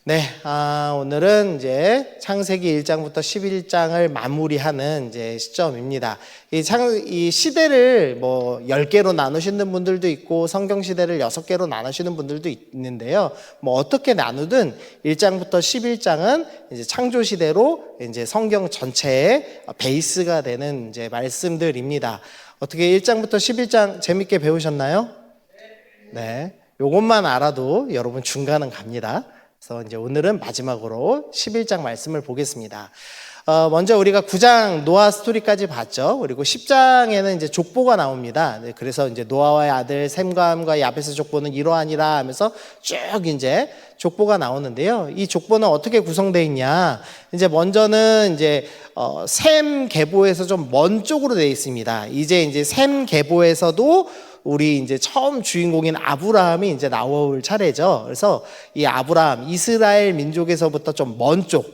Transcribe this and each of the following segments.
네, 오늘은 이제 창세기 1장부터 11장을 마무리하는 이제 시점입니다. 이 시대를 뭐 10개로 나누시는 분들도 있고 성경 시대를 6개로 나누시는 분들도 있는데요. 뭐 어떻게 나누든 1장부터 11장은 이제 창조 시대로 이제 성경 전체의 베이스가 되는 이제 말씀들입니다. 어떻게 1장부터 11장 재밌게 배우셨나요? 네. 요것만 알아도 여러분 중간은 갑니다. 그래서 이제 오늘은 마지막으로 11장 말씀을 보겠습니다. 먼저 우리가 9장 노아 스토리까지 봤죠. 그리고 10장에는 이제 족보가 나옵니다. 그래서 이제 노아와의 아들 셈과 함과 야벳의 족보는 이러하니라 하면서 쭉 이제 족보가 나오는데요. 이 족보는 어떻게 구성되어 있냐? 이제 먼저는 이제 셈 계보에서 좀 먼 쪽으로 되어 있습니다. 이제 셈 계보에서도 우리 이제 처음 주인공인 아브라함이 이제 나올 차례죠. 그래서 이 아브라함, 이스라엘 민족에서부터 좀 먼 쪽,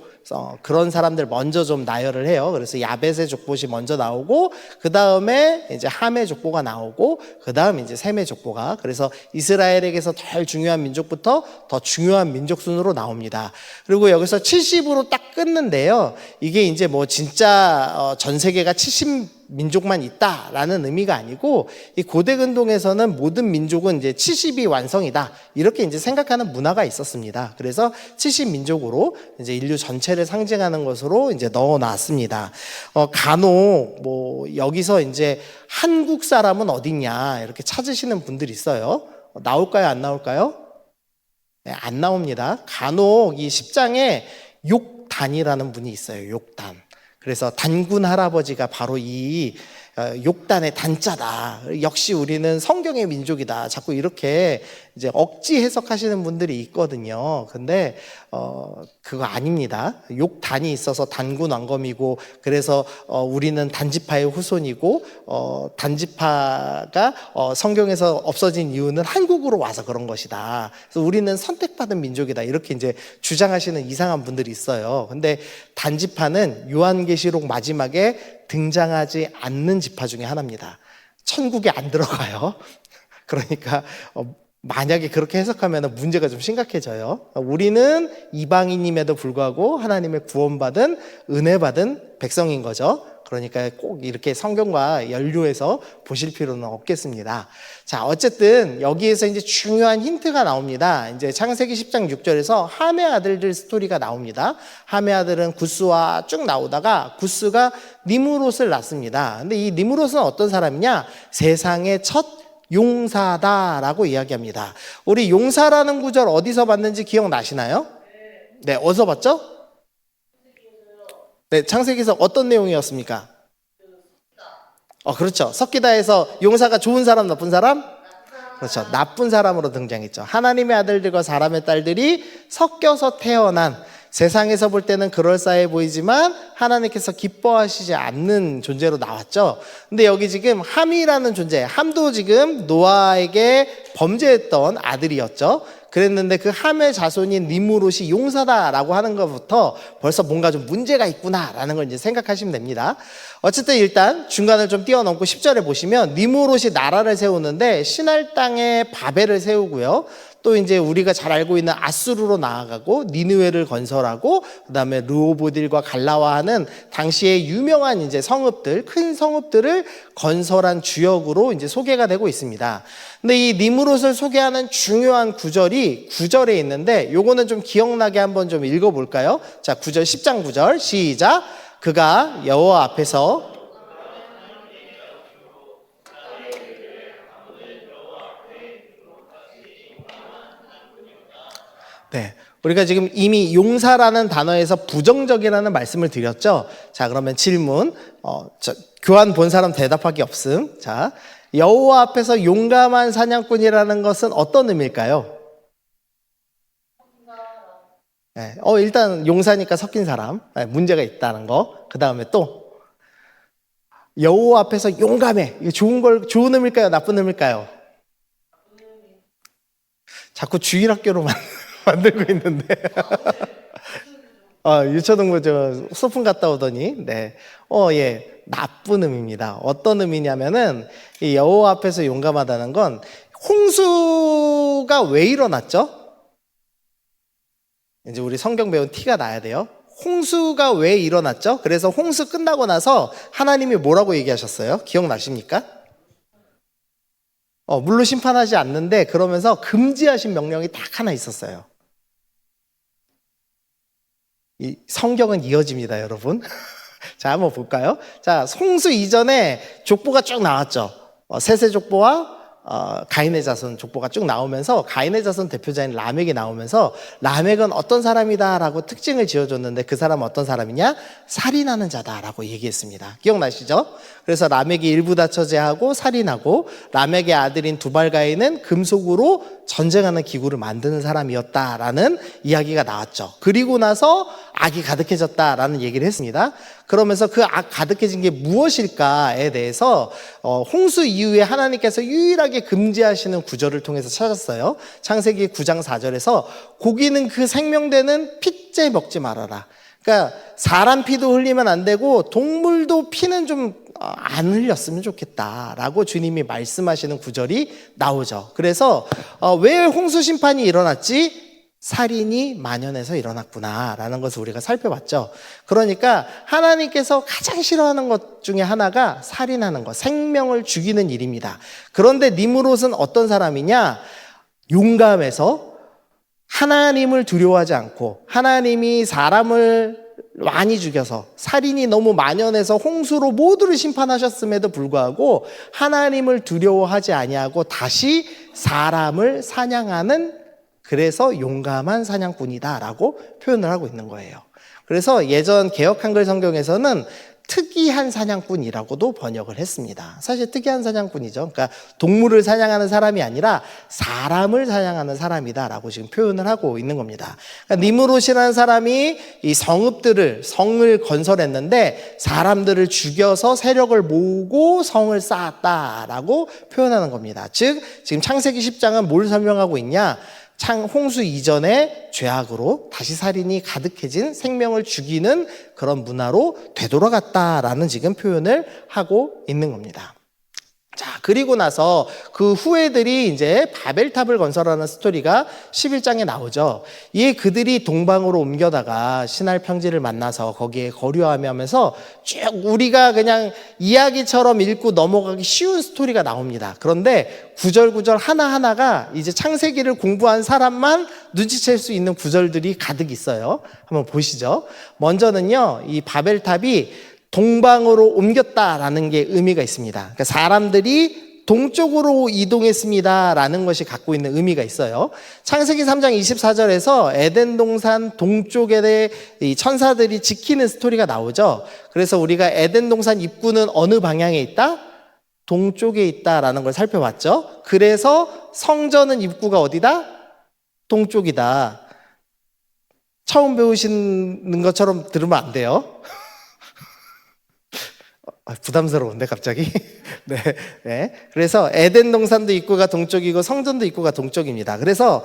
그런 사람들 먼저 좀 나열을 해요. 그래서 야벳의 족보시 먼저 나오고, 그 다음에 이제 함의 족보가 나오고, 그 다음 이제 셈의 족보가. 그래서 이스라엘에게서 덜 중요한 민족부터 더 중요한 민족 순으로 나옵니다. 그리고 여기서 70으로 딱 끊는데요. 이게 이제 뭐 진짜 전 세계가 70 민족만 있다라는 의미가 아니고, 이 고대 근동에서는 모든 민족은 이제 70이 완성이다, 이렇게 이제 생각하는 문화가 있었습니다. 그래서 70민족으로 이제 인류 전체를 상징하는 것으로 이제 넣어놨습니다. 간혹 뭐 여기서 이제 한국 사람은 어딨냐 이렇게 찾으시는 분들이 있어요. 나올까요, 안 나올까요? 네, 안 나옵니다. 간혹 이 10장에 욕단이라는 분이 있어요. 욕단. 그래서 단군 할아버지가 바로 이 욕단의 단자다. 역시 우리는 성경의 민족이다. 자꾸 이렇게 이제 억지 해석하시는 분들이 있거든요. 근데 그거 아닙니다. 욕단이 있어서 단군 왕검이고, 그래서 우리는 단지파의 후손이고, 단지파가 성경에서 없어진 이유는 한국으로 와서 그런 것이다. 그래서 우리는 선택받은 민족이다. 이렇게 이제 주장하시는 이상한 분들이 있어요. 근데 단지파는 요한계시록 마지막에 등장하지 않는 지파 중에 하나입니다. 천국에 안 들어가요. 그러니까 만약에 그렇게 해석하면 문제가 좀 심각해져요. 우리는 이방인임에도 불구하고 하나님의 구원받은 은혜 받은 백성인 거죠. 그러니까 꼭 이렇게 성경과 연루해서 보실 필요는 없겠습니다. 자, 어쨌든 여기에서 이제 중요한 힌트가 나옵니다. 이제 창세기 10장 6절에서 함의 아들들 스토리가 나옵니다. 함의 아들은 구스와 쭉 나오다가 구스가 니므롯을 낳습니다. 근데 이 니므롯은 어떤 사람이냐? 세상의 첫 용사다라고 이야기합니다. 우리 용사라는 구절 어디서 봤는지 기억나시나요? 네, 어디서 봤죠? 네, 창세기에서 어떤 내용이었습니까? 그렇죠. 섞이다에서 용사가 좋은 사람, 나쁜 사람? 그렇죠. 나쁜 사람으로 등장했죠. 하나님의 아들들과 사람의 딸들이 섞여서 태어난, 세상에서 볼 때는 그럴싸해 보이지만 하나님께서 기뻐하시지 않는 존재로 나왔죠. 근데 여기 지금 함이라는 존재, 함도 지금 노아에게 범죄했던 아들이었죠. 그랬는데 그 함의 자손인 니므롯이 용사다라고 하는 것부터 벌써 뭔가 좀 문제가 있구나라는 걸 이제 생각하시면 됩니다. 어쨌든 일단 중간을 좀 뛰어넘고 10절에 보시면 니므롯이 나라를 세우는데 신할 땅에 바벨을 세우고요. 또 이제 우리가 잘 알고 있는 아수르로 나아가고 니느웨를 건설하고, 그다음에 르호보딜과 갈라와 하는 당시의 유명한 이제 성읍들, 큰 성읍들을 건설한 주역으로 이제 소개가 되고 있습니다. 근데 이 니므롯을 소개하는 중요한 구절이 9절에 있는데, 요거는 좀 기억나게 한번 좀 읽어볼까요? 자, 9절, 10장 9절 시작. 그가 여호와 앞에서 네, 우리가 지금 이미 용사라는 단어에서 부정적이라는 말씀을 드렸죠. 자, 그러면 질문. 교환 본 사람 대답하기 없음. 자, 여호와 앞에서 용감한 사냥꾼이라는 것은 어떤 의미일까요? 네, 일단 용사니까 섞인 사람. 네, 문제가 있다는 거. 그 다음에 또 여호와 앞에서 용감해. 이거 좋은 의미일까요? 나쁜 의미일까요? 자꾸 주일학교로만 만들고 있는데. 유초등부 소풍 갔다 오더니, 네. 예. 나쁜 의미입니다. 어떤 의미냐면은, 이 여호와 앞에서 용감하다는 건, 홍수가 왜 일어났죠? 이제 우리 성경 배운 티가 나야 돼요. 홍수가 왜 일어났죠? 그래서 홍수 끝나고 나서 하나님이 뭐라고 얘기하셨어요? 기억나십니까? 물로 심판하지 않는데 그러면서 금지하신 명령이 딱 하나 있었어요. 이 성경은 이어집니다, 여러분. 자, 한번 볼까요? 자, 홍수 이전에 족보가 쭉 나왔죠. 셋의 족보와 가인의 자손 족보가 쭉 나오면서 가인의 자손 대표자인 라멕이 나오면서 라멕은 어떤 사람이다라고 특징을 지어줬는데 그 사람은 어떤 사람이냐? 살인하는 자다라고 얘기했습니다. 기억나시죠? 그래서 라멕이 일부다처제하고 살인하고 라멕의 아들인 두발가인은 금속으로 전쟁하는 기구를 만드는 사람이었다라는 이야기가 나왔죠. 그리고 나서 악이 가득해졌다라는 얘기를 했습니다. 그러면서 그 악 가득해진 게 무엇일까에 대해서 홍수 이후에 하나님께서 유일하게 금지하시는 구절을 통해서 찾았어요. 창세기 9장 4절에서 고기는 그 생명되는 핏째 먹지 말아라. 그러니까 사람 피도 흘리면 안 되고 동물도 피는 좀 안 흘렸으면 좋겠다라고 주님이 말씀하시는 구절이 나오죠. 그래서 왜 홍수 심판이 일어났지? 살인이 만연해서 일어났구나라는 것을 우리가 살펴봤죠. 그러니까 하나님께서 가장 싫어하는 것 중에 하나가 살인하는 것, 생명을 죽이는 일입니다. 그런데 니므롯은 어떤 사람이냐? 용감해서 하나님을 두려워하지 않고 하나님이 사람을 많이 죽여서 살인이 너무 만연해서 홍수로 모두를 심판하셨음에도 불구하고 하나님을 두려워하지 아니하고 다시 사람을 사냥하는, 그래서 용감한 사냥꾼이다라고 표현을 하고 있는 거예요. 그래서 예전 개역 한글 성경에서는 특이한 사냥꾼이라고도 번역을 했습니다. 사실 특이한 사냥꾼이죠. 그러니까 동물을 사냥하는 사람이 아니라 사람을 사냥하는 사람이다라고 지금 표현을 하고 있는 겁니다. 그러니까 니므롯이라는 사람이 이 성을 건설했는데 사람들을 죽여서 세력을 모으고 성을 쌓았다라고 표현하는 겁니다. 즉 지금 창세기 10장은 뭘 설명하고 있냐? 홍수 이전의 죄악으로 다시 살인이 가득해진 생명을 죽이는 그런 문화로 되돌아갔다라는 지금 표현을 하고 있는 겁니다. 자, 그리고 나서 그 후예들이 이제 바벨탑을 건설하는 스토리가 11장에 나오죠. 이에 그들이 동방으로 옮겨다가 신할 평지를 만나서 거기에 거류하면서 쭉 우리가 그냥 이야기처럼 읽고 넘어가기 쉬운 스토리가 나옵니다. 그런데 구절 하나하나가 이제 창세기를 공부한 사람만 눈치챌 수 있는 구절들이 가득 있어요. 한번 보시죠. 먼저는요, 이 바벨탑이 동방으로 옮겼다라는 게 의미가 있습니다. 그러니까 사람들이 동쪽으로 이동했습니다라는 것이 갖고 있는 의미가 있어요. 창세기 3장 24절에서 에덴 동산 동쪽에 대해 이 천사들이 지키는 스토리가 나오죠. 그래서 우리가 에덴 동산 입구는 어느 방향에 있다? 동쪽에 있다라는 걸 살펴봤죠. 그래서 성전은 입구가 어디다? 동쪽이다. 처음 배우시는 것처럼 들으면 안 돼요. 부담스러운데 갑자기. 네. 그래서 에덴 동산도 입구가 동쪽이고 성전도 입구가 동쪽입니다. 그래서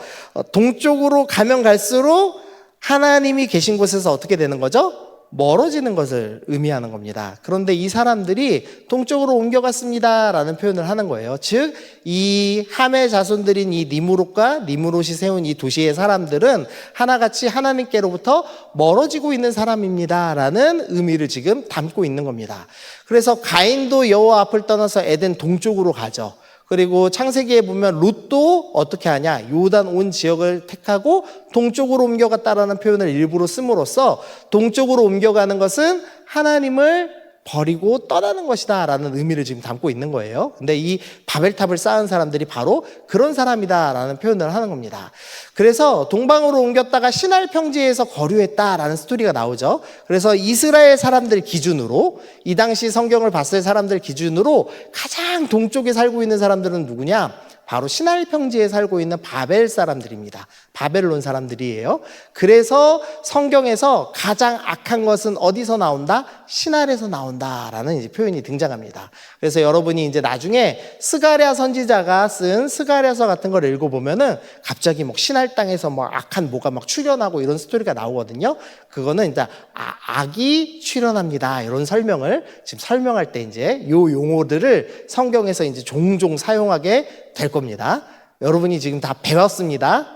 동쪽으로 가면 갈수록 하나님이 계신 곳에서 어떻게 되는 거죠? 멀어지는 것을 의미하는 겁니다. 그런데 이 사람들이 동쪽으로 옮겨갔습니다라는 표현을 하는 거예요. 즉, 이 함의 자손들인 이 니므롯이 세운 이 도시의 사람들은 하나같이 하나님께로부터 멀어지고 있는 사람입니다라는 의미를 지금 담고 있는 겁니다. 그래서 가인도 여호와 앞을 떠나서 에덴 동쪽으로 가죠. 그리고 창세기에 보면 롯도 어떻게 하냐? 요단 온 지역을 택하고 동쪽으로 옮겨갔다라는 표현을 일부러 씀으로써 동쪽으로 옮겨가는 것은 하나님을 버리고 떠나는 것이다 라는 의미를 지금 담고 있는 거예요. 근데 이 바벨탑을 쌓은 사람들이 바로 그런 사람이다 라는 표현을 하는 겁니다. 그래서 동방으로 옮겼다가 신할 평지에서 거류했다 라는 스토리가 나오죠. 그래서 이스라엘 사람들 기준으로, 이 당시 성경을 봤을 사람들 기준으로 가장 동쪽에 살고 있는 사람들은 누구냐? 바로 신할 평지에 살고 있는 바벨 사람들입니다. 바벨론 사람들이에요. 그래서 성경에서 가장 악한 것은 어디서 나온다? 신할에서 나온다라는 이제 표현이 등장합니다. 그래서 여러분이 이제 나중에 스가랴 선지자가 쓴 스가랴서 같은 걸 읽어보면은 갑자기 막 신할 땅에서 뭐 악한 뭐가 막 출현하고 이런 스토리가 나오거든요. 그거는 이제 악이 출현합니다. 이런 설명을 지금 설명할 때 이제 요 용어들을 성경에서 이제 종종 사용하게 될 겁니다. 여러분이 지금 다 배웠습니다.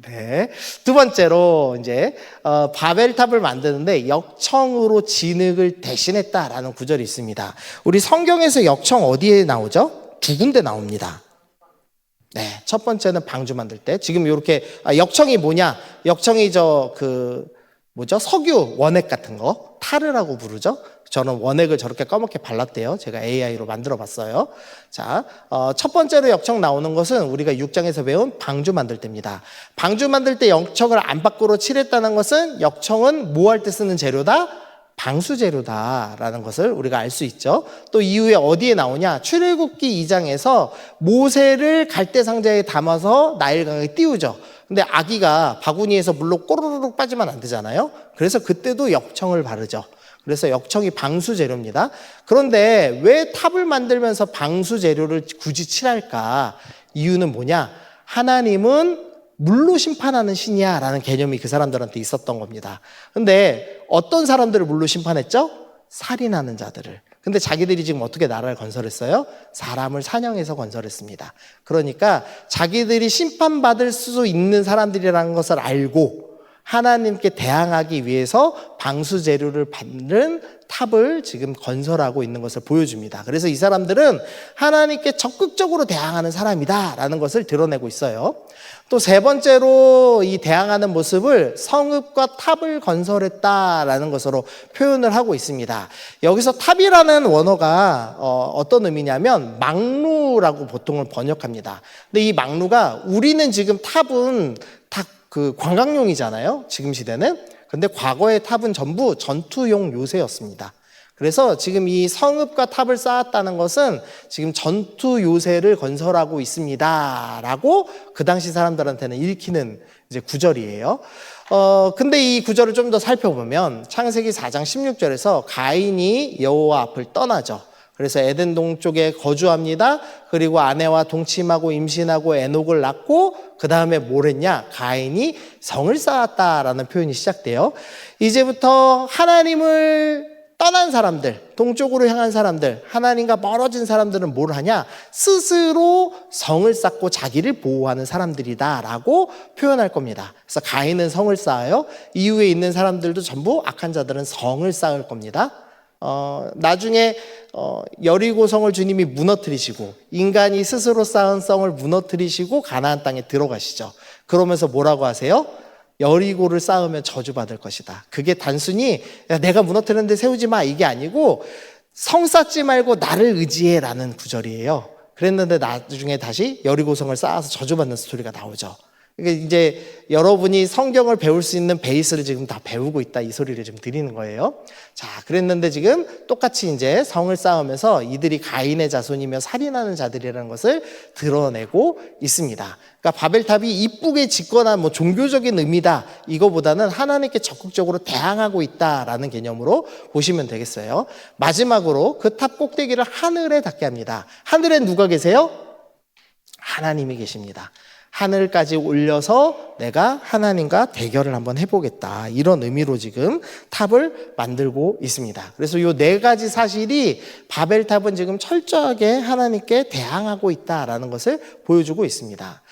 네. 두 번째로 이제 바벨탑을 만드는데 역청으로 진흙을 대신했다라는 구절이 있습니다. 우리 성경에서 역청 어디에 나오죠? 두 군데 나옵니다. 네, 첫 번째는 방주 만들 때 지금 이렇게 역청이 뭐냐? 역청이 석유 원액 같은 거 타르라고 부르죠. 저는 원액을 저렇게 까맣게 발랐대요. 제가 AI로 만들어 봤어요. 자, 첫 번째로 역청 나오는 것은 우리가 6장에서 배운 방주 만들 때입니다. 방주 만들 때 역청을 안팎으로 칠했다는 것은 역청은 뭐 할 때 쓰는 재료다? 방수 재료다라는 것을 우리가 알 수 있죠. 또 이후에 어디에 나오냐? 출애굽기 2장에서 모세를 갈대 상자에 담아서 나일강에 띄우죠. 근데 아기가 바구니에서 물로 꼬르륵 빠지면 안 되잖아요. 그래서 그때도 역청을 바르죠. 그래서 역청이 방수 재료입니다. 그런데 왜 탑을 만들면서 방수 재료를 굳이 칠할까? 이유는 뭐냐? 하나님은 물로 심판하는 신이야 라는 개념이 그 사람들한테 있었던 겁니다. 근데 어떤 사람들을 물로 심판했죠? 살인하는 자들을. 근데 자기들이 지금 어떻게 나라를 건설했어요? 사람을 사냥해서 건설했습니다. 그러니까 자기들이 심판받을 수 있는 사람들이라는 것을 알고 하나님께 대항하기 위해서 방수 재료를 받는 탑을 지금 건설하고 있는 것을 보여줍니다. 그래서 이 사람들은 하나님께 적극적으로 대항하는 사람이다라는 것을 드러내고 있어요. 또 세 번째로 이 대항하는 모습을 성읍과 탑을 건설했다라는 것으로 표현을 하고 있습니다. 여기서 탑이라는 원어가 어떤 의미냐면 망루라고 보통은 번역합니다. 근데 이 망루가 우리는 지금 탑은 다 그 관광용이잖아요. 지금 시대는. 근데 과거의 탑은 전부 전투용 요새였습니다. 그래서 지금 이 성읍과 탑을 쌓았다는 것은 지금 전투 요새를 건설하고 있습니다라고 그 당시 사람들한테는 읽히는 이제 구절이에요. 근데 이 구절을 좀 더 살펴보면 창세기 4장 16절에서 가인이 여호와 앞을 떠나죠. 그래서 에덴 동쪽에 거주합니다. 그리고 아내와 동침하고 임신하고 에녹을 낳고 그 다음에 뭘 했냐? 가인이 성을 쌓았다라는 표현이 시작돼요. 이제부터 하나님을 떠난 사람들, 동쪽으로 향한 사람들, 하나님과 멀어진 사람들은 뭘 하냐? 스스로 성을 쌓고 자기를 보호하는 사람들이다라고 표현할 겁니다. 그래서 가인은 성을 쌓아요. 이후에 있는 사람들도 전부 악한 자들은 성을 쌓을 겁니다. 나중에 여리고성을 주님이 무너뜨리시고 인간이 스스로 쌓은 성을 무너뜨리시고 가나안 땅에 들어가시죠. 그러면서 뭐라고 하세요? 여리고를 쌓으면 저주받을 것이다. 그게 단순히 내가 무너뜨렸는데 세우지 마 이게 아니고 성 쌓지 말고 나를 의지해라는 구절이에요. 그랬는데 나중에 다시 여리고성을 쌓아서 저주받는 스토리가 나오죠. 그러니까 이제 여러분이 성경을 배울 수 있는 베이스를 지금 다 배우고 있다 이 소리를 지금 드리는 거예요. 자, 그랬는데 지금 똑같이 이제 성을 쌓으면서 이들이 가인의 자손이며 살인하는 자들이라는 것을 드러내고 있습니다. 그러니까 바벨탑이 이쁘게 짓거나 뭐 종교적인 의미다 이거보다는 하나님께 적극적으로 대항하고 있다라는 개념으로 보시면 되겠어요. 마지막으로 그 탑 꼭대기를 하늘에 닿게 합니다. 하늘에 누가 계세요? 하나님이 계십니다. 하늘까지 올려서 내가 하나님과 대결을 한번 해보겠다. 이런 의미로 지금 탑을 만들고 있습니다. 그래서 이 네 가지 사실이 바벨탑은 지금 철저하게 하나님께 대항하고 있다라는 것을 보여주고 있습니다.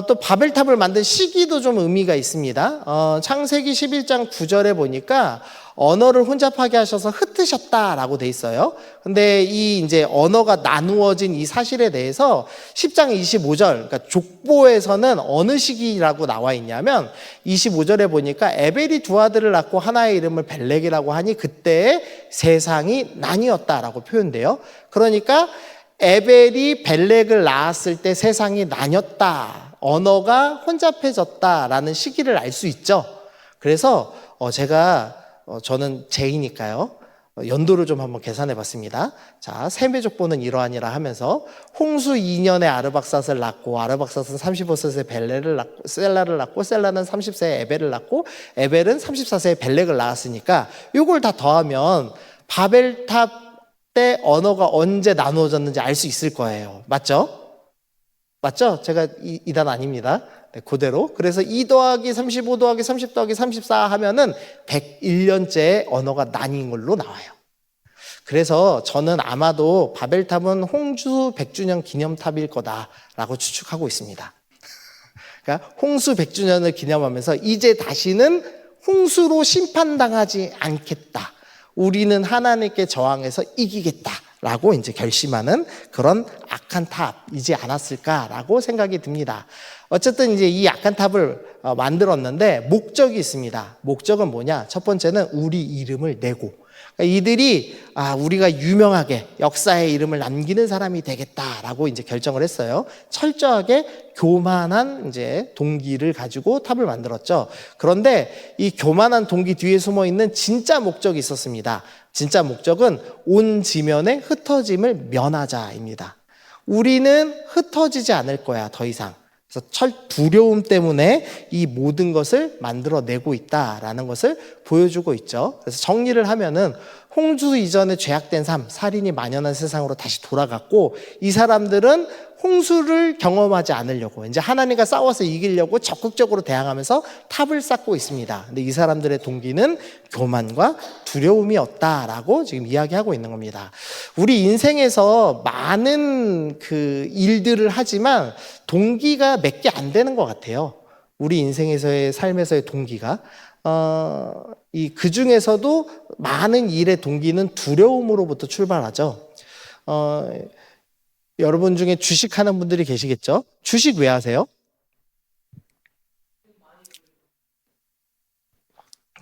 또 바벨탑을 만든 시기도 좀 의미가 있습니다. 창세기 11장 9절에 보니까 언어를 혼잡하게 하셔서 흩으셨다라고 돼 있어요. 근데 이 이제 언어가 나누어진 이 사실에 대해서 10장 25절, 그러니까 족보에서는 어느 시기라고 나와 있냐면 25절에 보니까 에벨이 두 아들을 낳고 하나의 이름을 벨렉이라고 하니 그때 세상이 나뉘었다라고 표현돼요. 그러니까 에벨이 벨렉을 낳았을 때 세상이 나뉘었다. 언어가 혼잡해졌다라는 시기를 알 수 있죠. 그래서 저는 제이니까요. 연도를 좀 한번 계산해 봤습니다. 자, 세매족보는 이러하니라 하면서 홍수 2년에 아르박삿을 낳고 아르박삿은 35세에 셀라를 낳고 셀라는 30세에 에벨을 낳고 에벨은 34세에 벨렉을 낳았으니까 이걸 다 더하면 바벨탑 때 언어가 언제 나누어졌는지 알 수 있을 거예요. 맞죠? 맞죠? 제가 이단 아닙니다. 네, 그대로. 그래서 2 더하기 35 더하기 30 더하기 34 하면은 101년째 언어가 나뉜 걸로 나와요. 그래서 저는 아마도 바벨탑은 홍수 100주년 기념탑일 거다라고 추측하고 있습니다. 그러니까 홍수 100주년을 기념하면서 이제 다시는 홍수로 심판당하지 않겠다. 우리는 하나님께 저항해서 이기겠다라고 이제 결심하는 그런 악한 탑이지 않았을까라고 생각이 듭니다. 어쨌든 이제 이 악한 탑을 만들었는데 목적이 있습니다. 목적은 뭐냐? 첫 번째는 우리 이름을 내고, 그러니까 이들이 우리가 유명하게 역사의 이름을 남기는 사람이 되겠다라고 이제 결정을 했어요. 철저하게 교만한 이제 동기를 가지고 탑을 만들었죠. 그런데 이 교만한 동기 뒤에 숨어 있는 진짜 목적이 있었습니다. 진짜 목적은 온 지면의 흩어짐을 면하자입니다. 우리는 흩어지지 않을 거야, 더 이상. 그래서 두려움 때문에 이 모든 것을 만들어내고 있다라는 것을 보여주고 있죠. 그래서 정리를 하면은 홍수 이전에 죄악된 삶, 살인이 만연한 세상으로 다시 돌아갔고, 이 사람들은 홍수를 경험하지 않으려고 이제 하나님과 싸워서 이기려고 적극적으로 대항하면서 탑을 쌓고 있습니다. 근데 이 사람들의 동기는 교만과 두려움이었다라고 지금 이야기하고 있는 겁니다. 우리 인생에서 많은 그 일들을 하지만 동기가 몇 개 안 되는 것 같아요. 우리 인생에서의 삶에서의 동기가 그 중에서도 많은 일의 동기는 두려움으로부터 출발하죠. 여러분 중에 주식하는 분들이 계시겠죠? 주식 왜 하세요?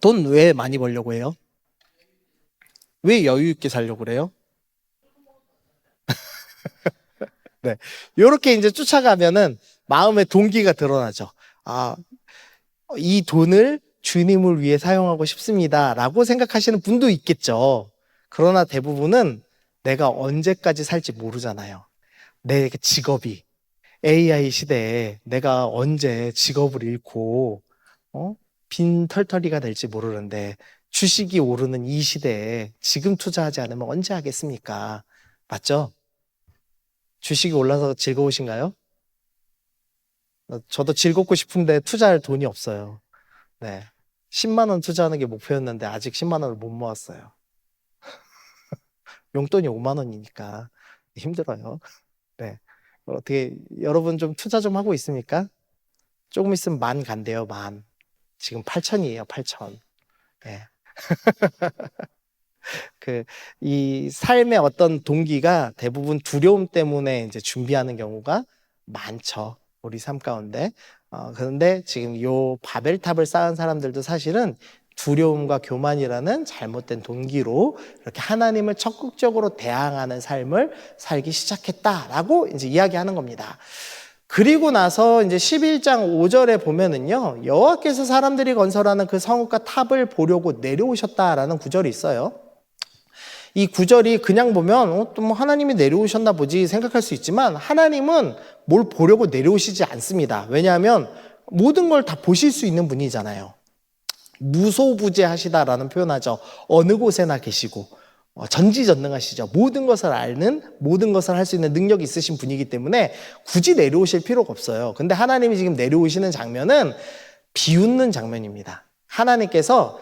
돈 왜 많이 벌려고 해요? 왜 여유 있게 살려고 그래요? 네. 요렇게 이제 쫓아가면은 마음의 동기가 드러나죠. 이 돈을 주님을 위해 사용하고 싶습니다라고 생각하시는 분도 있겠죠. 그러나 대부분은 내가 언제까지 살지 모르잖아요. 내 직업이 AI 시대에 내가 언제 직업을 잃고 빈털터리가 될지 모르는데, 주식이 오르는 이 시대에 지금 투자하지 않으면 언제 하겠습니까? 맞죠? 주식이 올라서 즐거우신가요? 저도 즐겁고 싶은데 투자할 돈이 없어요. 네. 10만 원 투자하는 게 목표였는데 아직 10만 원을 못 모았어요. 용돈이 5만 원이니까 힘들어요. 네. 어떻게 여러분 좀 투자 좀 하고 있습니까? 조금 있으면 만 간대요, 만. 지금 8천이에요, 8천. 네. 이 삶의 어떤 동기가 대부분 두려움 때문에 이제 준비하는 경우가 많죠. 우리 삶 가운데. 그런데 지금 요 바벨탑을 쌓은 사람들도 사실은 두려움과 교만이라는 잘못된 동기로 이렇게 하나님을 적극적으로 대항하는 삶을 살기 시작했다라고 이제 이야기하는 겁니다. 그리고 나서 이제 11장 5절에 보면은요, 여호와께서 사람들이 건설하는 그 성읍과 탑을 보려고 내려오셨다라는 구절이 있어요. 이 구절이 그냥 보면 또 뭐 하나님이 내려오셨나 보지 생각할 수 있지만, 하나님은 뭘 보려고 내려오시지 않습니다. 왜냐하면 모든 걸 다 보실 수 있는 분이잖아요. 무소부재하시다라는 표현하죠. 어느 곳에나 계시고 전지전능하시죠. 모든 것을 아는, 모든 것을 할 수 있는 능력이 있으신 분이기 때문에 굳이 내려오실 필요가 없어요. 근데 하나님이 지금 내려오시는 장면은 비웃는 장면입니다. 하나님께서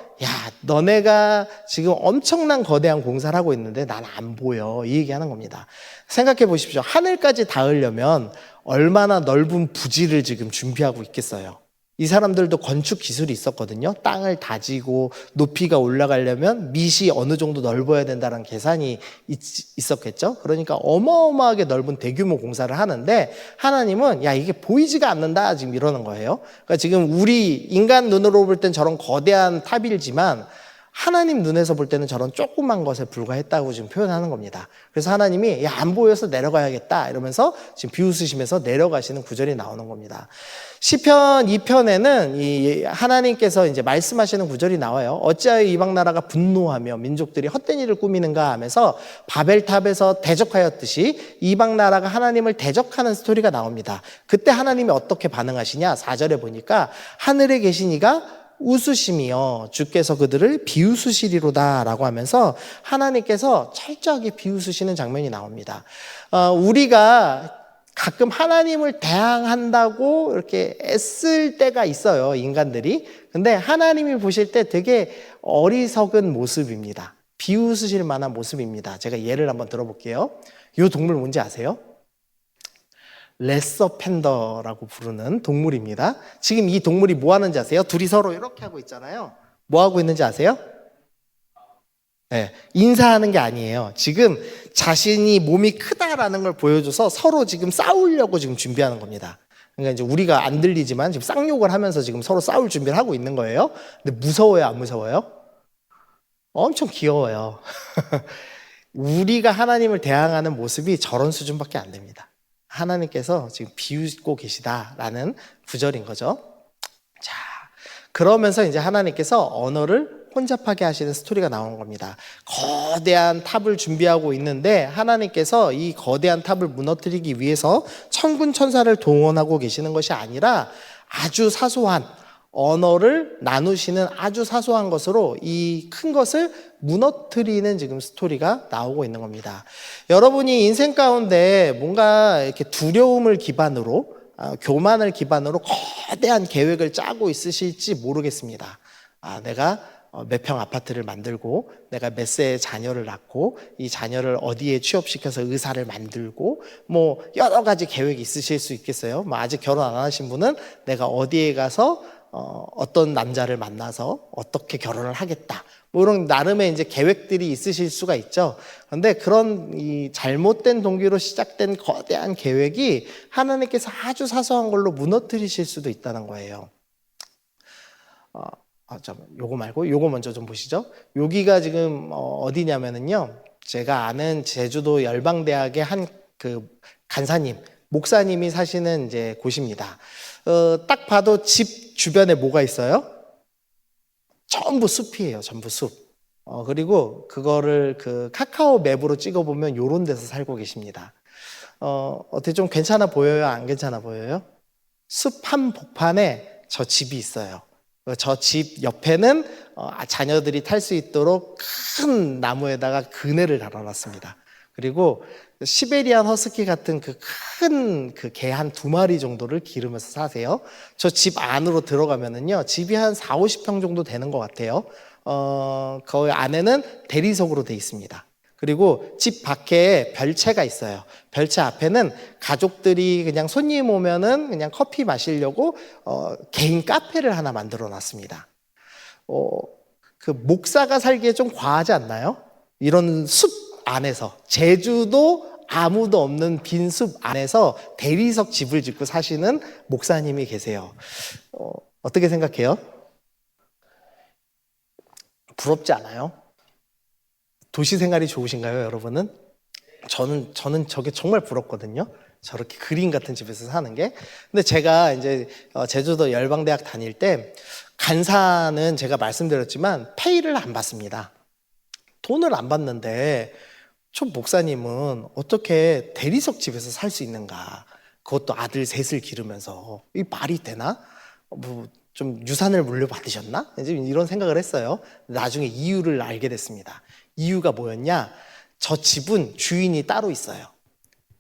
너네가 지금 엄청난 거대한 공사를 하고 있는데 난 안 보여, 이 얘기하는 겁니다. 생각해 보십시오. 하늘까지 닿으려면 얼마나 넓은 부지를 지금 준비하고 있겠어요. 이 사람들도 건축 기술이 있었거든요. 땅을 다지고 높이가 올라가려면 밑이 어느 정도 넓어야 된다는 계산이 있었겠죠. 그러니까 어마어마하게 넓은 대규모 공사를 하는데, 하나님은 이게 보이지가 않는다 지금 이러는 거예요. 그러니까 지금 우리 인간 눈으로 볼 땐 저런 거대한 탑이지만 하나님 눈에서 볼 때는 저런 조그만 것에 불과했다고 지금 표현하는 겁니다. 그래서 하나님이 안 보여서 내려가야겠다 이러면서 지금 비웃으시면서 내려가시는 구절이 나오는 겁니다. 시편 2편에는 이 하나님께서 이제 말씀하시는 구절이 나와요. 어찌하여 이방 나라가 분노하며 민족들이 헛된 일을 꾸미는가 하면서 바벨탑에서 대적하였듯이 이방 나라가 하나님을 대적하는 스토리가 나옵니다. 그때 하나님이 어떻게 반응하시냐? 4절에 보니까 하늘에 계신 이가 웃으시며 주께서 그들을 비웃으시리로다 라고 하면서 하나님께서 철저하게 비웃으시는 장면이 나옵니다. 우리가 가끔 하나님을 대항한다고 이렇게 애쓸 때가 있어요, 인간들이. 근데 하나님이 보실 때 되게 어리석은 모습입니다. 비웃으실 만한 모습입니다. 제가 예를 한번 들어볼게요. 이 동물 뭔지 아세요? 레서 팬더라고 부르는 동물입니다. 지금 이 동물이 뭐 하는지 아세요? 둘이 서로 이렇게 하고 있잖아요. 뭐 하고 있는지 아세요? 네, 인사하는 게 아니에요. 지금 자신이 몸이 크다라는 걸 보여줘서 서로 지금 싸우려고 지금 준비하는 겁니다. 그러니까 이제 우리가 안 들리지만 지금 쌍욕을 하면서 지금 서로 싸울 준비를 하고 있는 거예요. 근데 무서워요, 안 무서워요? 엄청 귀여워요. 우리가 하나님을 대항하는 모습이 저런 수준밖에 안 됩니다. 하나님께서 지금 비웃고 계시다라는 구절인 거죠. 자, 그러면서 이제 하나님께서 언어를 혼잡하게 하시는 스토리가 나오는 겁니다. 거대한 탑을 준비하고 있는데 하나님께서 이 거대한 탑을 무너뜨리기 위해서 천군 천사를 동원하고 계시는 것이 아니라 아주 사소한 언어를 나누시는 아주 사소한 것으로 이 큰 것을 무너뜨리는 지금 스토리가 나오고 있는 겁니다. 여러분이 인생 가운데 뭔가 이렇게 두려움을 기반으로 교만을 기반으로 거대한 계획을 짜고 있으실지 모르겠습니다. 내가 몇 평 아파트를 만들고 내가 몇 세의 자녀를 낳고 이 자녀를 어디에 취업시켜서 의사를 만들고 뭐 여러 가지 계획이 있으실 수 있겠어요. 뭐 아직 결혼 안 하신 분은 내가 어디에 가서 어떤 남자를 만나서 어떻게 결혼을 하겠다. 뭐 이런 나름의 이제 계획들이 있으실 수가 있죠. 그런데 그런 이 잘못된 동기로 시작된 거대한 계획이 하나님께서 아주 사소한 걸로 무너뜨리실 수도 있다는 거예요. 잠깐만, 요거 말고 요거 먼저 좀 보시죠. 여기가 지금 어디냐면은요. 제가 아는 제주도 열방대학의 한 그 간사님, 목사님이 사시는 이제 곳입니다. 딱 봐도 집 주변에 뭐가 있어요? 전부 숲이에요. 전부 숲. 그리고 그거를 그 카카오 맵으로 찍어보면 요런 데서 살고 계십니다. 어떻게 좀 괜찮아 보여요? 안 괜찮아 보여요? 숲 한복판에 저 집이 있어요. 저 집 옆에는 자녀들이 탈 수 있도록 큰 나무에다가 그네를 달아놨습니다. 그리고 시베리안 허스키 같은 그 큰 그 개 한 2마리 정도를 기르면서 사세요. 저 집 안으로 들어가면은요, 집이 한 4, 50평 정도 되는 것 같아요. 거기 안에는 대리석으로 돼 있습니다. 그리고 집 밖에 별채가 있어요. 별채 앞에는 가족들이 그냥 손님 오면은 그냥 커피 마시려고 개인 카페를 하나 만들어 놨습니다. 그 목사가 살기에 좀 과하지 않나요? 이런 숲 안에서, 제주도 아무도 없는 빈 숲 안에서 대리석 집을 짓고 사시는 목사님이 계세요. 어떻게 생각해요? 부럽지 않아요? 도시 생활이 좋으신가요, 여러분은? 저는 저게 정말 부럽거든요. 저렇게 그림 같은 집에서 사는 게. 근데 제가 이제 제주도 열방대학 다닐 때 간사는 제가 말씀드렸지만 페이를 안 받습니다. 돈을 안 받는데 저 목사님은 어떻게 대리석 집에서 살 수 있는가? 그것도 아들 셋을 기르면서 이 말이 되나? 뭐 좀 유산을 물려받으셨나? 이제 이런 생각을 했어요. 나중에 이유를 알게 됐습니다. 이유가 뭐였냐? 저 집은 주인이 따로 있어요.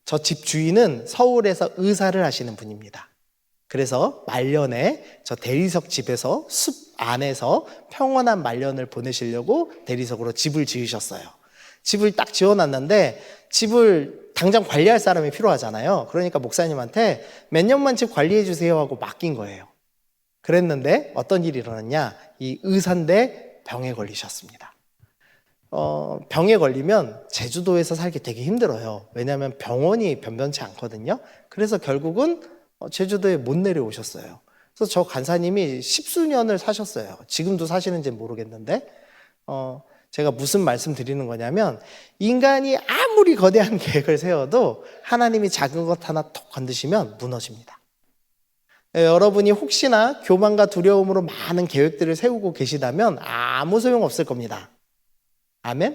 저 집 주인은 서울에서 의사를 하시는 분입니다. 그래서 말년에 저 대리석 집에서 숲 안에서 평온한 말년을 보내시려고 대리석으로 집을 지으셨어요. 집을 딱 지어놨는데 집을 당장 관리할 사람이 필요하잖아요. 그러니까 목사님한테 몇 년만 집 관리해 주세요 하고 맡긴 거예요. 그랬는데 어떤 일이 일어났냐? 이 의사인데 병에 걸리셨습니다. 병에 걸리면 제주도에서 살기 되게 힘들어요. 왜냐하면 병원이 변변치 않거든요. 그래서 결국은 제주도에 못 내려오셨어요. 그래서 저 간사님이 10수년을 사셨어요. 지금도 사시는지 모르겠는데 제가 무슨 말씀 드리는 거냐면 인간이 아무리 거대한 계획을 세워도 하나님이 작은 것 하나 톡 건드시면 무너집니다. 여러분이 혹시나 교만과 두려움으로 많은 계획들을 세우고 계시다면 아무 소용없을 겁니다. 아멘?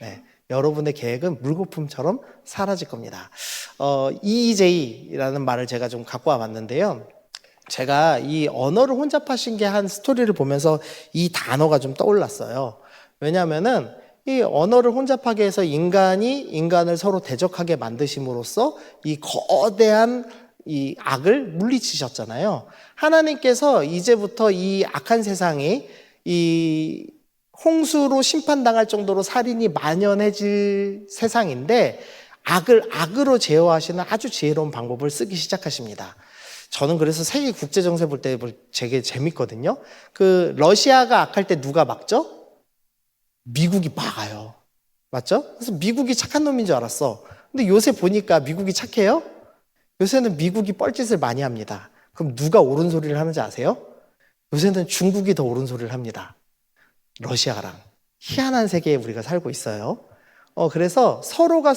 네, 여러분의 계획은 물거품처럼 사라질 겁니다. EJ라는 말을 제가 좀 갖고 와봤는데요. 제가 이 언어를 혼잡하신 게 한 스토리를 보면서 이 단어가 좀 떠올랐어요. 왜냐하면은 이 언어를 혼잡하게 해서 인간이 인간을 서로 대적하게 만드심으로써 이 거대한 이 악을 물리치셨잖아요. 하나님께서 이제부터 이 악한 세상이 이 홍수로 심판당할 정도로 살인이 만연해질 세상인데 악으로 제어하시는 아주 지혜로운 방법을 쓰기 시작하십니다. 저는 그래서 세계 국제 정세 볼 때 되게 재밌거든요. 그 러시아가 악할 때 누가 막죠? 미국이 막아요. 맞죠? 그래서 미국이 착한 놈인 줄 알았어. 근데 요새 보니까 미국이 착해요? 요새는 미국이 뻘짓을 많이 합니다. 그럼 누가 옳은 소리를 하는지 아세요? 요새는 중국이 더 옳은 소리를 합니다. 러시아랑. 희한한 세계에 우리가 살고 있어요. 그래서 서로가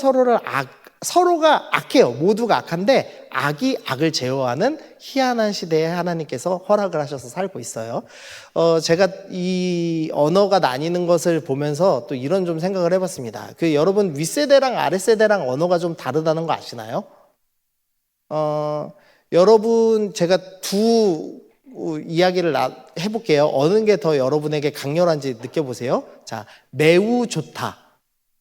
악해요. 모두가 악한데 악이 악을 제어하는 희한한 시대에 하나님께서 허락을 하셔서 살고 있어요. 제가 이 언어가 나뉘는 것을 보면서 또 이런 좀 생각을 해봤습니다. 여러분 윗세대랑 아랫세대랑 언어가 좀 다르다는 거 아시나요? 여러분 제가 두 이야기를 해볼게요. 어느 게 더 여러분에게 강렬한지 느껴보세요. 자, 매우 좋다.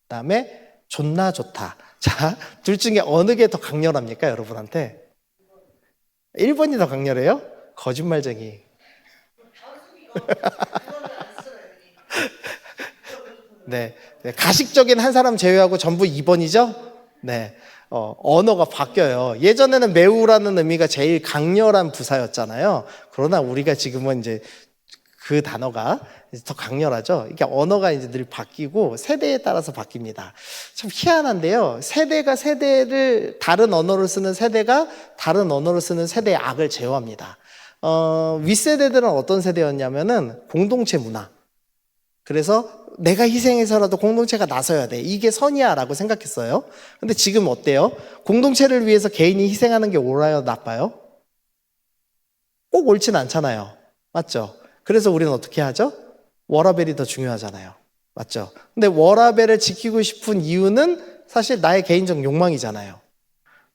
그다음에 존나 좋다. 자, 둘 중에 어느 게 더 강렬합니까, 여러분한테? 1번이 더 강렬해요? 거짓말쟁이. 네. 가식적인 한 사람 제외하고 전부 2번이죠? 네. 언어가 바뀌어요. 예전에는 매우라는 의미가 제일 강렬한 부사였잖아요. 그러나 우리가 지금은 이제 그 단어가 더 강렬하죠. 이게 언어가 이제 늘 바뀌고 세대에 따라서 바뀝니다. 참 희한한데요. 세대가 세대를 다른 언어를 쓰는 세대가 다른 언어를 쓰는 세대의 악을 제어합니다. 윗세대들은 어떤 세대였냐면은 공동체 문화. 그래서 내가 희생해서라도 공동체가 나서야 돼. 이게 선이야 라고 생각했어요. 근데 지금 어때요? 공동체를 위해서 개인이 희생하는 게 옳아요, 나빠요? 꼭 옳진 않잖아요. 맞죠? 그래서 우리는 어떻게 하죠? 워라밸이 더 중요하잖아요. 맞죠? 근데 워라밸을 지키고 싶은 이유는 사실 나의 개인적 욕망이잖아요.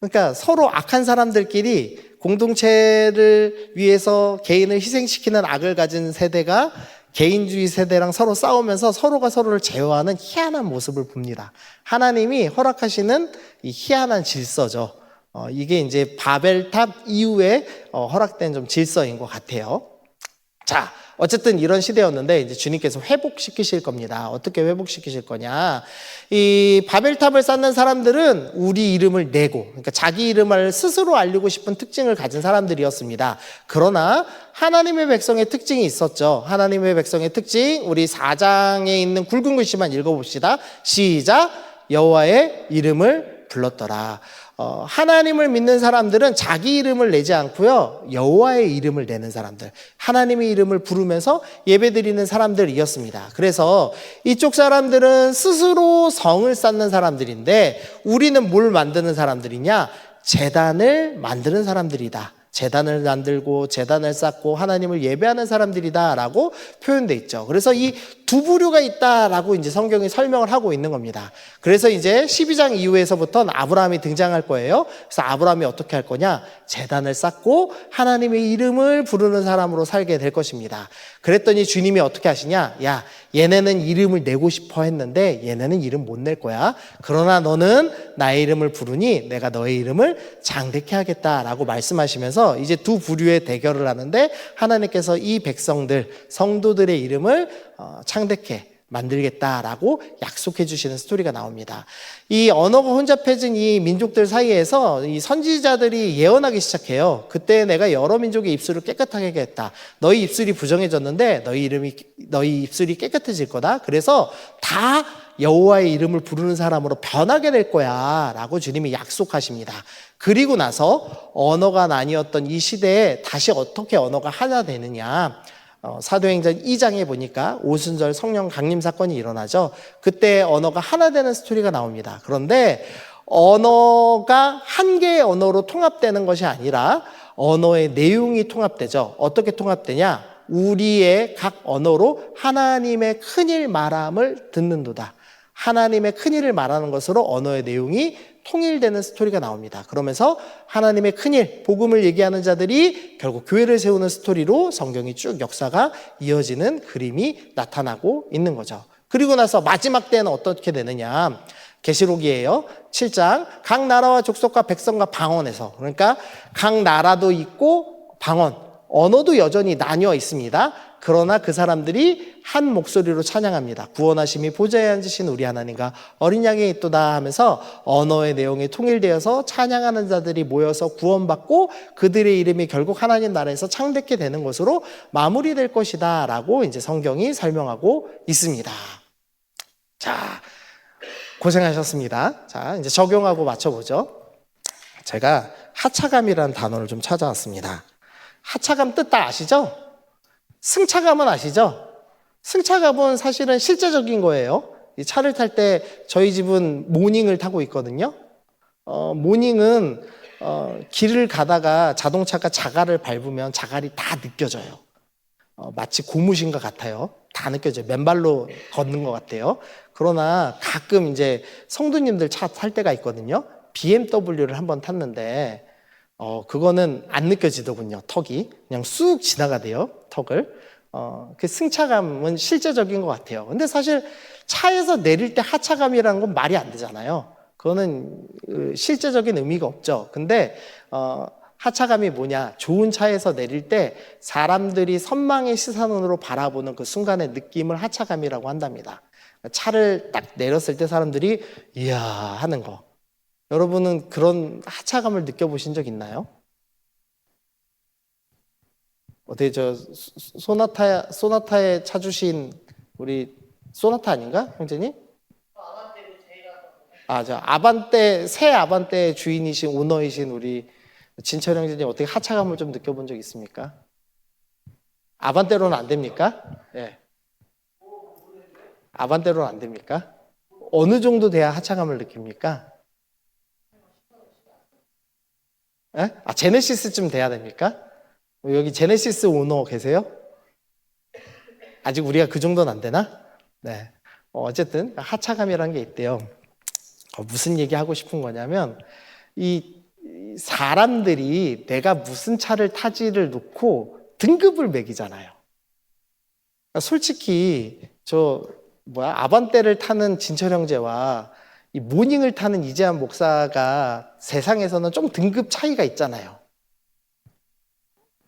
그러니까 서로 악한 사람들끼리 공동체를 위해서 개인을 희생시키는 악을 가진 세대가 개인주의 세대랑 서로 싸우면서 서로가 서로를 제어하는 희한한 모습을 봅니다. 하나님이 허락하시는 이 희한한 질서죠. 이게 이제 바벨탑 이후에 허락된 좀 질서인 것 같아요. 자, 어쨌든 이런 시대였는데 이제 주님께서 회복시키실 겁니다. 어떻게 회복시키실 거냐? 이 바벨탑을 쌓는 사람들은 우리 이름을 내고, 그러니까 자기 이름을 스스로 알리고 싶은 특징을 가진 사람들이었습니다. 그러나 하나님의 백성의 특징이 있었죠. 하나님의 백성의 특징, 우리 4장에 있는 굵은 글씨만 읽어봅시다. 시작! 여호와의 이름을 불렀더라. 하나님을 믿는 사람들은 자기 이름을 내지 않고요, 여호와의 이름을 내는 사람들, 하나님의 이름을 부르면서 예배드리는 사람들이었습니다. 그래서 이쪽 사람들은 스스로 성을 쌓는 사람들인데 우리는 뭘 만드는 사람들이냐? 제단을 만드는 사람들이다. 제단을 만들고 제단을 쌓고 하나님을 예배하는 사람들이다라고 표현돼 있죠. 그래서 이 두 부류가 있다라고 이제 성경이 설명을 하고 있는 겁니다. 그래서 이제 12장 이후에서부터는 아브라함이 등장할 거예요. 그래서 아브라함이 어떻게 할 거냐? 제단을 쌓고 하나님의 이름을 부르는 사람으로 살게 될 것입니다. 그랬더니 주님이 어떻게 하시냐? 야, 얘네는 이름을 내고 싶어 했는데 얘네는 이름 못 낼 거야. 그러나 너는 나의 이름을 부르니 내가 너의 이름을 장대케 하겠다라고 말씀하시면서 이제 두 부류의 대결을 하는데 하나님께서 이 백성들, 성도들의 이름을 창대케 만들겠다라고 약속해 주시는 스토리가 나옵니다. 이 언어가 혼잡해진 이 민족들 사이에서 이 선지자들이 예언하기 시작해요. 그때 내가 여러 민족의 입술을 깨끗하게 하겠다. 너희 입술이 부정해졌는데 너희 입술이 깨끗해질 거다. 그래서 다 여호와의 이름을 부르는 사람으로 변하게 될 거야 라고 주님이 약속하십니다. 그리고 나서 언어가 나뉘었던 이 시대에 다시 어떻게 언어가 하나 되느냐. 사도행전 2장에 보니까 오순절 성령 강림 사건이 일어나죠. 그때 언어가 하나 되는 스토리가 나옵니다. 그런데 언어가 한 개의 언어로 통합되는 것이 아니라 언어의 내용이 통합되죠. 어떻게 통합되냐? 우리의 각 언어로 하나님의 큰일 말함을 듣는도다. 하나님의 큰일을 말하는 것으로 언어의 내용이 통일되는 스토리가 나옵니다. 그러면서 하나님의 큰일, 복음을 얘기하는 자들이 결국 교회를 세우는 스토리로 성경이 쭉 역사가 이어지는 그림이 나타나고 있는 거죠. 그리고 나서 마지막 때는 어떻게 되느냐? 계시록이에요. 7장 각 나라와 족속과 백성과 방언에서, 그러니까 각 나라도 있고 방언, 언어도 여전히 나뉘어 있습니다. 그러나 그 사람들이 한 목소리로 찬양합니다. 구원하심이 보좌에 앉으신 우리 하나님과 어린 양이 있도다 하면서 언어의 내용이 통일되어서 찬양하는 자들이 모여서 구원받고 그들의 이름이 결국 하나님 나라에서 창대케 되는 것으로 마무리될 것이다 라고 이제 성경이 설명하고 있습니다. 자, 고생하셨습니다. 자, 이제 적용하고 맞춰보죠. 제가 하차감이라는 단어를 좀 찾아왔습니다. 하차감 뜻 다 아시죠? 승차감은 아시죠? 승차감은 사실은 실제적인 거예요. 이 차를 탈 때 저희 집은 모닝을 타고 있거든요. 모닝은 길을 가다가 자동차가 자갈을 밟으면 자갈이 다 느껴져요. 마치 고무신 것 같아요. 다 느껴져요. 맨발로 걷는 것 같아요. 그러나 가끔 이제 성도님들 차 탈 때가 있거든요. BMW를 한번 탔는데 그거는 안 느껴지더군요. 턱이 그냥 쑥 지나가대요. 턱을. 그 승차감은 실제적인 것 같아요. 근데 사실 차에서 내릴 때 하차감이라는 건 말이 안 되잖아요. 그거는 실제적인 의미가 없죠. 근데 하차감이 뭐냐? 좋은 차에서 내릴 때 사람들이 선망의 시선으로 바라보는 그 순간의 느낌을 하차감이라고 한답니다. 차를 딱 내렸을 때 사람들이 이야 하는 거. 여러분은 그런 하차감을 느껴보신 적 있나요? 어떻게 소나타에 차주신 우리 소나타 아닌가 형제님? 저 아반떼 새 아반떼 주인이신 오너이신 우리 진철 형제님 어떻게 하차감을 좀 느껴본 적 있습니까? 아반떼로는 안 됩니까? 예. 아반떼로는 안 됩니까? 어느 정도 돼야 하차감을 느낍니까? 예? 제네시스쯤 돼야 됩니까? 여기 제네시스 오너 계세요? 아직 우리가 그 정도는 안 되나? 네. 어쨌든 하차감이라는 게 있대요. 무슨 얘기 하고 싶은 거냐면 이 사람들이 내가 무슨 차를 타지를 놓고 등급을 매기잖아요. 그러니까 솔직히 아반떼를 타는 진철 형제와 이 모닝을 타는 이재한 목사가 세상에서는 좀 등급 차이가 있잖아요.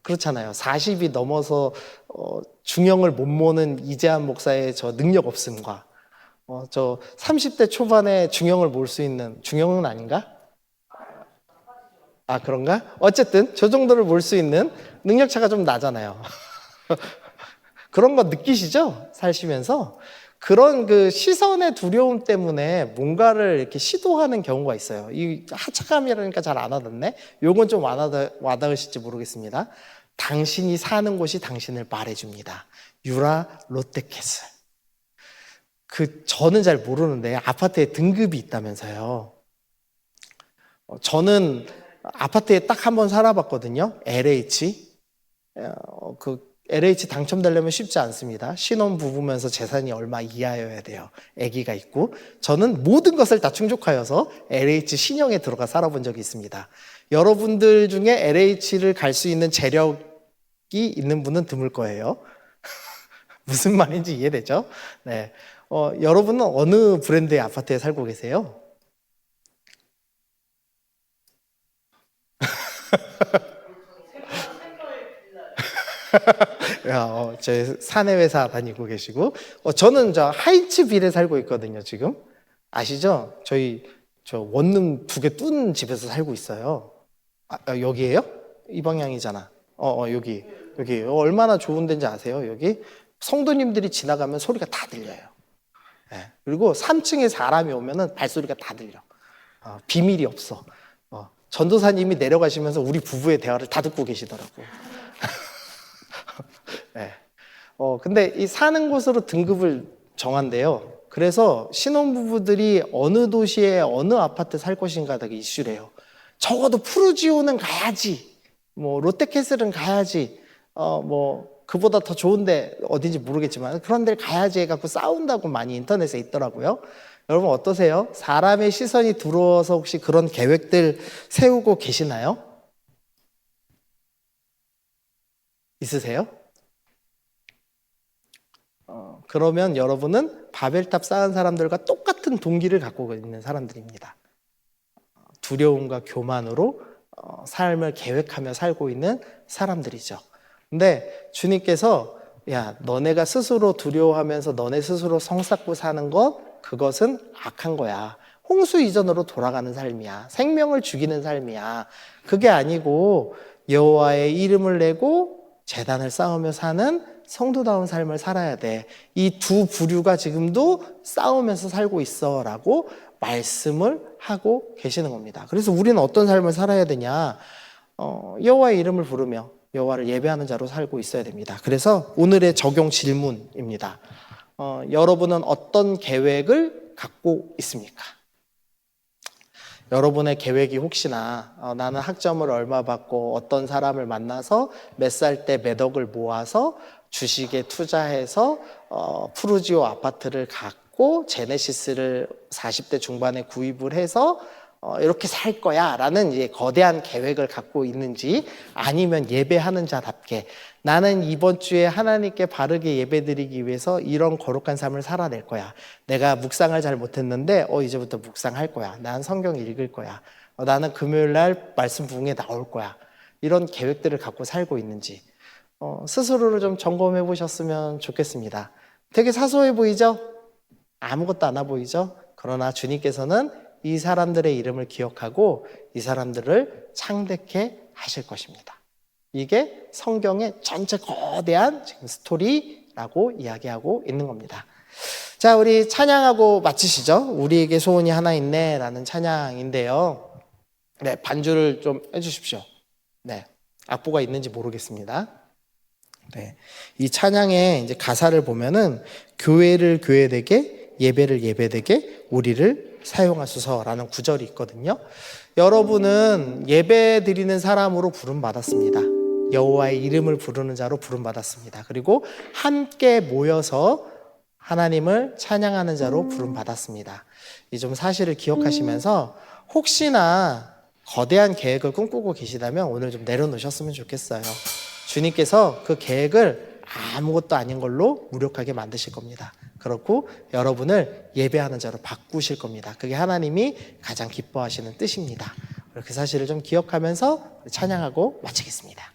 그렇잖아요. 40이 넘어서 중형을 못 모는 이재한 목사의 저 능력 없음과 저 30대 초반에 중형을 몰 수 있는 중형은 아닌가? 그런가? 어쨌든 저 정도를 몰 수 있는 능력차가 좀 나잖아요. 그런 거 느끼시죠? 사시면서 그런 그 시선의 두려움 때문에 뭔가를 이렇게 시도하는 경우가 있어요. 이 하차감이라니까 잘 안 와닿네. 요건 좀 와닿으실지 모르겠습니다. 당신이 사는 곳이 당신을 말해줍니다. 유라 롯데캐슬. 저는 잘 모르는데 아파트에 등급이 있다면서요. 저는 아파트에 딱 한 번 살아봤거든요. LH. LH 당첨되려면 쉽지 않습니다. 신혼 부부면서 재산이 얼마 이하여야 돼요. 아기가 있고. 저는 모든 것을 다 충족하여서 LH 신형에 들어가 살아본 적이 있습니다. 여러분들 중에 LH를 갈 수 있는 재력이 있는 분은 드물 거예요. 무슨 말인지 이해되죠? 네. 여러분은 어느 브랜드의 아파트에 살고 계세요? 제 사내회사 다니고 계시고, 저는 하이츠빌에 살고 있거든요, 지금. 아시죠? 저 원룸 2개 뚫은 집에서 살고 있어요. 여기에요? 이 방향이잖아. 여기. 얼마나 좋은 데인지 아세요? 여기 성도님들이 지나가면 소리가 다 들려요. 네. 그리고 3층에 사람이 오면은 발소리가 다 들려. 비밀이 없어. 전도사님이 내려가시면서 우리 부부의 대화를 다 듣고 계시더라고요. 네. 근데 이 사는 곳으로 등급을 정한대요. 그래서 신혼부부들이 어느 도시에 어느 아파트 살 것인가 되게 이슈래요. 적어도 푸르지오는 가야지. 롯데캐슬은 가야지. 그보다 더 좋은데 어딘지 모르겠지만 그런 데를 가야지 해갖고 싸운다고 많이 인터넷에 있더라고요. 여러분 어떠세요? 사람의 시선이 들어와서 혹시 그런 계획들 세우고 계시나요? 있으세요? 그러면 여러분은 바벨탑 쌓은 사람들과 똑같은 동기를 갖고 있는 사람들입니다. 두려움과 교만으로 삶을 계획하며 살고 있는 사람들이죠. 근데 주님께서 야, 너네가 스스로 두려워하면서 너네 스스로 성 쌓고 사는 것, 그것은 악한 거야. 홍수 이전으로 돌아가는 삶이야. 생명을 죽이는 삶이야. 그게 아니고 여호와의 이름을 내고 제단을 쌓으며 사는 성도다운 삶을 살아야 돼. 이 두 부류가 지금도 싸우면서 살고 있어 라고 말씀을 하고 계시는 겁니다. 그래서 우리는 어떤 삶을 살아야 되냐? 여호와의 이름을 부르며 여호와를 예배하는 자로 살고 있어야 됩니다. 그래서 오늘의 적용 질문입니다. 여러분은 어떤 계획을 갖고 있습니까? 여러분의 계획이 혹시나 나는 학점을 얼마 받고 어떤 사람을 만나서 몇 살 때 몇 억을 모아서 주식에 투자해서 푸르지오 아파트를 갖고 제네시스를 40대 중반에 구입을 해서 이렇게 살 거야 라는 이제 거대한 계획을 갖고 있는지, 아니면 예배하는 자답게 나는 이번 주에 하나님께 바르게 예배드리기 위해서 이런 거룩한 삶을 살아낼 거야. 내가 묵상을 잘 못했는데 이제부터 묵상할 거야. 난 성경 읽을 거야. 나는 금요일 날 말씀 부흥에 나올 거야. 이런 계획들을 갖고 살고 있는지 스스로를 좀 점검해 보셨으면 좋겠습니다. 되게 사소해 보이죠? 아무것도 안 와 보이죠? 그러나 주님께서는 이 사람들의 이름을 기억하고 이 사람들을 창대케 하실 것입니다. 이게 성경의 전체 거대한 지금 스토리라고 이야기하고 있는 겁니다. 자, 우리 찬양하고 마치시죠. 우리에게 소원이 하나 있네 라는 찬양인데요. 네, 반주를 좀 해주십시오. 네, 악보가 있는지 모르겠습니다. 네, 이 찬양의 이제 가사를 보면은 교회를 교회되게, 예배를 예배되게, 우리를 사용하소서라는 구절이 있거든요. 여러분은 예배 드리는 사람으로 부름받았습니다. 여호와의 이름을 부르는 자로 부름받았습니다. 그리고 함께 모여서 하나님을 찬양하는 자로 부름받았습니다. 이 좀 사실을 기억하시면서 혹시나 거대한 계획을 꿈꾸고 계시다면 오늘 좀 내려놓으셨으면 좋겠어요. 주님께서 그 계획을 아무것도 아닌 걸로 무력하게 만드실 겁니다. 그렇고 여러분을 예배하는 자로 바꾸실 겁니다. 그게 하나님이 가장 기뻐하시는 뜻입니다. 그 사실을 좀 기억하면서 찬양하고 마치겠습니다.